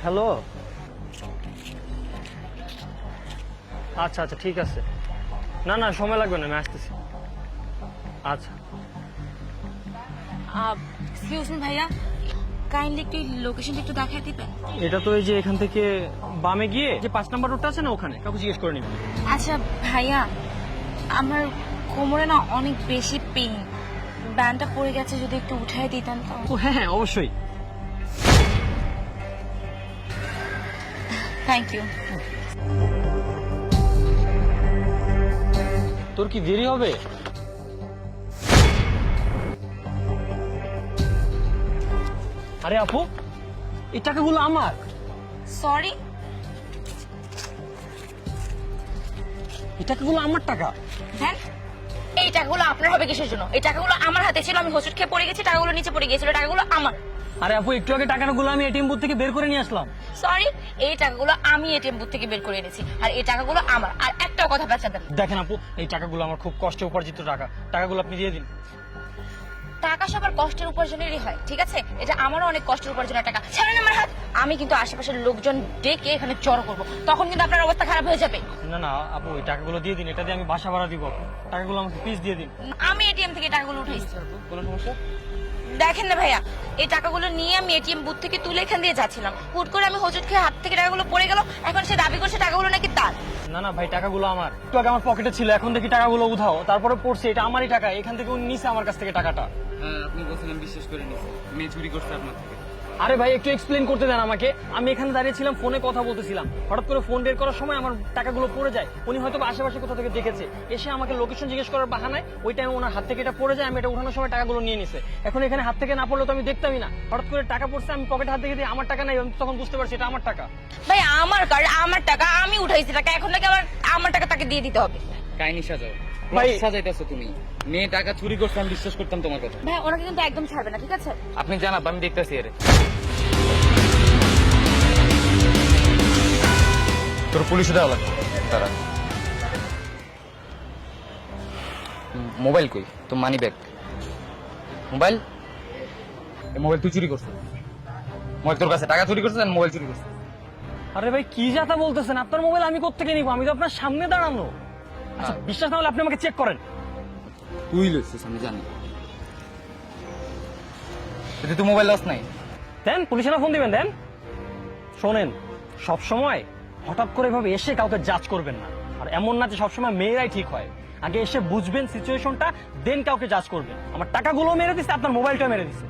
Hello, আচ্ছা আচ্ছা ঠিক আছে। না না সময় লাগবে না, আমি আসতেছি। আচ্ছা এক্সকিউজ মি ভাইয়া, কাইন্ডলি একটু লোকেশনটা একটু দেখাই দিবেন? এটা তো এই যে এখান থেকে বামে গিয়ে যে 5 নাম্বার রোডটা আছে না, ওখানে কাউকে জিজ্ঞেস করে নিবি। আচ্ছা ভাইয়া, আমার কোমরে না অনেক বেশি পেইন, ব্যান্ডটা পড়ে গেছে, যদি একটু উঠাই দিতেন তো। ও হ্যাঁ হ্যাঁ অবশ্যই। Thank you. তোর কি দেরি হবে? আরে আপু, এই টাকাগুলো আমার। সরি, এই টাকাগুলো আমার টাকা। দেন এই টাকাগুলো আপনার হবে কিসের জন্য? এই টাকাগুলো আমার হাতে ছিল, আমি হোঁচট খেয়ে পড়ে গেছি, টাকাগুলো নিচে পড়ে গিয়েছিল, টাকাগুলো আমার। আরে আপু, একটু আগে টাকাগুলো আমি এটিএম বুথ থেকে বের করে নিয়ে আসলাম। সরি, এই টাকাগুলো আমি এটিএম বুথ থেকে বের করে এনেছি, আর এই টাকাগুলো আমার। আর একটাও কথা বাঁচাবেন। দেখেন আপু, এই টাকাগুলো আমার খুব কষ্টে উপার্জিত টাকা, টাকাগুলো আপনি দিয়ে দিন। টাকা সবার কষ্টের উপার্জনেরই হয়, ঠিক আছে? এটা আমারও অনেক কষ্টের উপার্জনের টাকা। ছাড়েন আমার হাত, আমি কিন্তু আশেপাশের লোকজন ডেকে এখানে জড়ো করবো, তখন কিন্তু আপনার অবস্থা খারাপ হয়ে যাবে। না না আপু, ওই টাকাগুলো দিয়ে দিন, এটা দিয়ে আমি বাসা ভাড়া দিব। টাকাগুলো আমাকে প্লিজ দিয়ে দিন। আমি এটিএম থেকে টাকাগুলো উঠাইছি। কোনো সমস্যা? দেখেন না ভাইয়া, এই টাকাগুলো নিয়ে আমি এটিএম বুথ থেকে তুলে এখান দিয়ে যাচ্ছিলাম, হুট করে আমি হোঁচট খেয়ে হাত থেকে টাকাগুলো পড়ে গেল, এখন সে দাবি করছে টাকাগুলো নাকি তার। না না ভাই, টাকাগুলো আমার। একটু আগে আমার পকেটে ছিল, এখন দেখি টাকাগুলো উধাও, তারপরে পড়ছে এটা আমারই টাকা। এখান থেকে উনি নিছে আমার কাছ থেকে টাকাটা। হ্যাঁ, আপনি বলছিলেন বিশ্বাস করে নিছি মেয়ে চুরি করছে আপনার থেকে। আরে ভাই, একটু এক্সপ্লেন করতে দেন আমাকে। আমি এখানে দাঁড়িয়েছিলাম, ফোনে কথা বলতেছিলাম, হঠাৎ করে ফোন বের করার সময় আমার টাকাগুলো পড়ে যায়। উনি হয়তো আশেপাশে কোথা থেকে দেখেছে, এসে আমাকে লোকেশন জিজ্ঞেস করার বাহানায় ওই টাইমে ওনার হাত থেকে এটা পড়ে যায়। আমি এটা উঠানোর সময় টাকাগুলো নিয়ে নিছে। এখন এখানে হাত থেকে না পড়লে তো আমি দেখতামই না। হঠাৎ করে টাকা পড়ছে, আমি পকেটে হাত দেখে দিই আমার টাকা নাই, আমি তখন বুঝতে পারছি এটা আমার টাকা। ভাই আমার কার্ড, আমার টাকা, আমি উঠাইছি টাকা, এখন নাকি আমার টাকা তাকে দিয়ে দিতে হবে? কাহিনী সাজাও ভাই। সাজাইতেছো তুমি। মেয়ে টাকা চুরি করছে, আমি বিশ্বাস করতাম তোমার কথা। ভাই ওনাকে কিন্তু একদম ছাড়বে না, ঠিক আছে? আপনি জানাব, আমি দেখতেছি। আরে তোর পুলিশে দেওয়া লাগবে। তারা মোবাইল কই? তো মানি ব্যাগ, মোবাইল, এই মোবাইল তুই চুরি করছিস? মোবাইল তোর কাছে, টাকা চুরি করছিস আর মোবাইল চুরি করছিস? আরে ভাই, কি যাতা বলতেছেন? আপনার মোবাইল আমি কোত্থেকে নিব? আমি তো আপনার সামনে দাঁড়ানো। আচ্ছা, বিশ্বাস না হলে আপনি আমাকে চেক করেন। তুই লইছিস আমি জানি। যদি তুই মোবাইল লস নাই, দেন, পুলিশে না ফোন দিবেন, দেন। শোনেন, সবসময় হঠাৎ করে এভাবে এসে কাউকে জাজ করবেন না। আর এমন না যে সবসময় মেয়েরাই ঠিক হয়। আগে এসে বুঝবেন সিচুয়েশনটা, দেন কাউকে জাজ করবেন। আমার টাকাগুলো মেরে দিচ্ছে, আপনার মোবাইলটা মেরে দিচ্ছে।